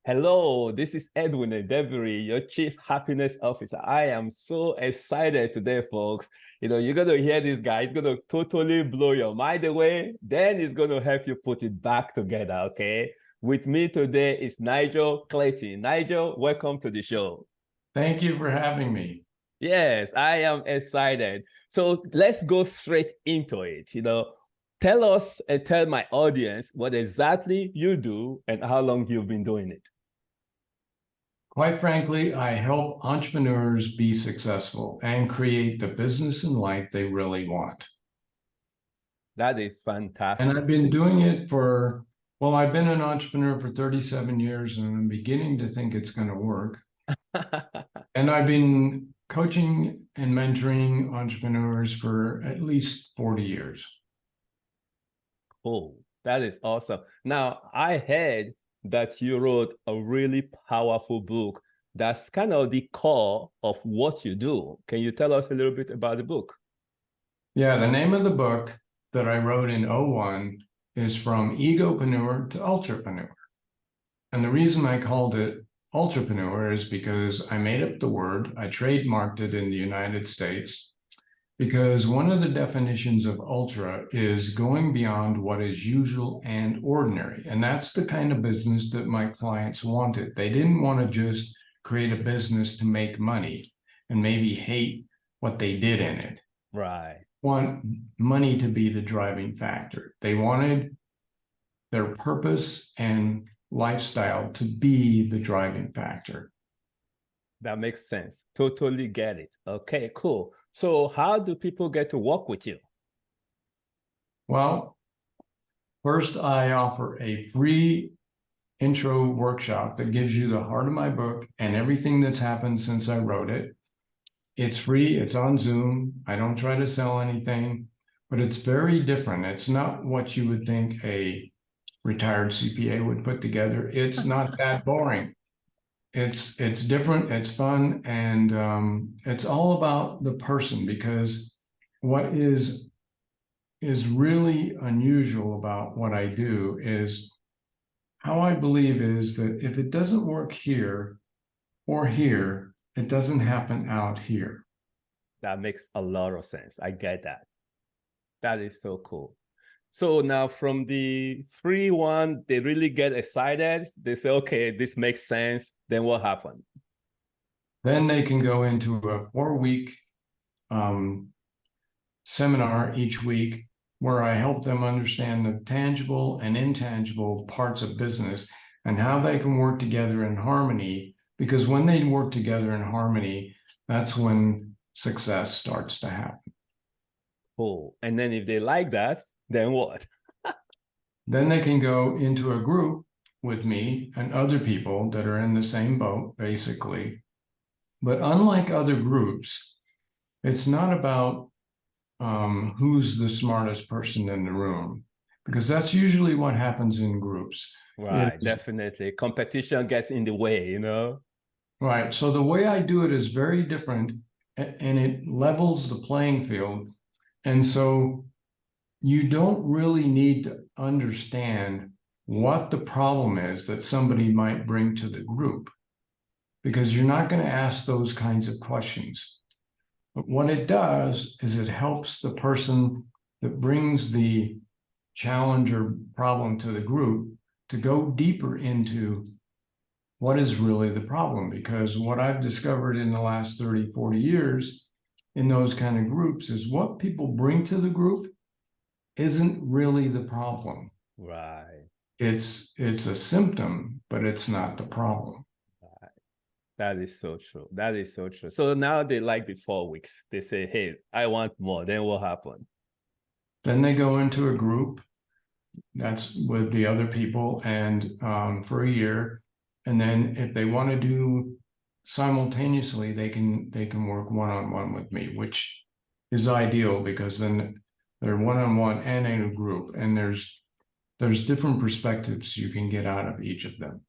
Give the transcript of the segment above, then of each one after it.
Hello, this is Edwin Edebury, your Chief Happiness Officer. I am so excited today, folks. You're going to hear this guy. He's going to totally blow your mind away. Then he's going to help you put it back together, okay? With me today is Nigel Clayton. Nigel, welcome to the show. Thank you for having me. Yes, I am excited. So let's go straight into it. Tell us and tell my audience what exactly you do and how long you've been doing it. Quite frankly, I help entrepreneurs be successful and create the business and life they really want. That is fantastic. And I've been doing it I've been an entrepreneur for 37 years, and I'm beginning to think it's going to work. And I've been coaching and mentoring entrepreneurs for at least 40 years. Oh, that is awesome. Now, I heard that you wrote a really powerful book that's kind of the core of what you do. Can you tell us a little bit about the book? Yeah, the name of the book that I wrote in '01 is From Egopreneur to Ultrapreneur. And the reason I called it Ultrapreneur is because I made up the word, I trademarked it in the United States, because one of the definitions of ultra is going beyond what is usual and ordinary. And that's the kind of business that my clients wanted. They didn't want to just create a business to make money and maybe hate what they did in it. Right. Want money to be the driving factor. They wanted their purpose and lifestyle to be the driving factor. That makes sense. Totally get it. Okay, cool. So how do people get to work with you? Well, first I offer a free intro workshop that gives you the heart of my book and everything that's happened since I wrote it. It's free, it's on Zoom. I don't try to sell anything, but it's very different. It's not what you would think a retired CPA would put together. It's not that boring. It's different, it's fun, and it's all about the person, because what is really unusual about what I do is how I believe is that if it doesn't work here or here, it doesn't happen out here. That makes a lot of sense. I get that. That is so cool. So now from the free one, they really get excited. They say, okay, this makes sense. Then what happened? Then they can go into a 4-week seminar each week where I help them understand the tangible and intangible parts of business and how they can work together in harmony. Because when they work together in harmony, that's when success starts to happen. Cool. And then if they like that, then what? Then they can go into a group with me and other people that are in the same boat, basically. But unlike other groups, it's not about who's the smartest person in the room, because that's usually what happens in groups. Right, definitely. Competition gets in the way, Right. So the way I do it is very different, and it levels the playing field. And so you don't really need to understand what the problem is that somebody might bring to the group, because you're not going to ask those kinds of questions. But what it does is it helps the person that brings the challenge or problem to the group to go deeper into what is really the problem. Because what I've discovered in the last 30, 40 years in those kind of groups is what people bring to the group isn't really the problem. Right. It's a symptom, but it's not the problem. Right. That is so true. That is so true. So now they like the 4 weeks. They say, hey, I want more. Then what happened? Then they go into a group that's with the other people, and for a year. And then if they want to do simultaneously, they can work one-on-one with me, which is ideal, because then they're one-on-one and in a group, and there's different perspectives you can get out of each of them.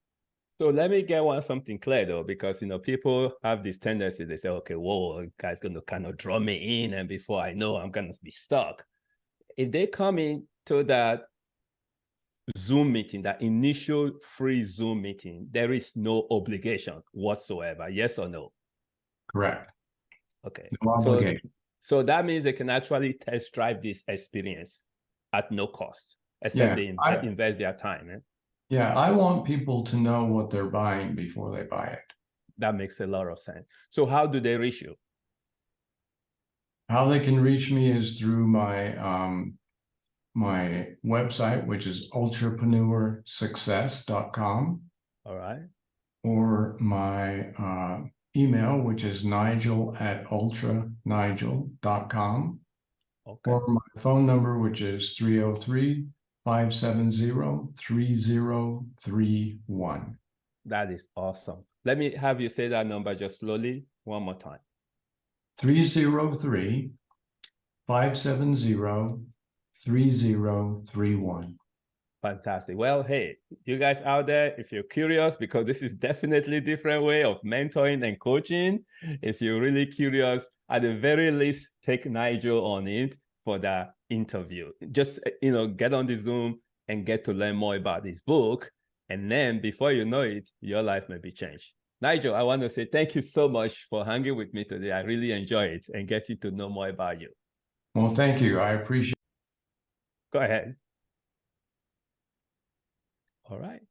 So let me get something clear though, because people have this tendency. They say, okay, whoa, guy's going to kind of draw me in, and before I know, I'm going to be stuck. If they come into that Zoom meeting, that initial free Zoom meeting, there is no obligation whatsoever. Yes or no? Correct. Okay. No obligation. So that means they can actually test drive this experience at no cost, except they invest their time. Eh? Yeah, I want people to know what they're buying before they buy it. That makes a lot of sense. So how do they reach you? How they can reach me is through my my website, which is ultrapreneur success.com. All right. Or my email, which is nigel@ultranigel.com. Okay. Or my phone number, which is 303-570-3031. That is awesome. Let me have you say that number just slowly one more time. 303-570-3031. Fantastic. Well, hey, you guys out there, if you're curious, because this is definitely a different way of mentoring and coaching, if you're really curious, at the very least, take Nigel on it for that interview. Just, get on the Zoom and get to learn more about this book. And then before you know it, your life may be changed. Nigel, I want to say thank you so much for hanging with me today. I really enjoy it and getting to know more about you. Well, thank you. I appreciate it. Go ahead. All right.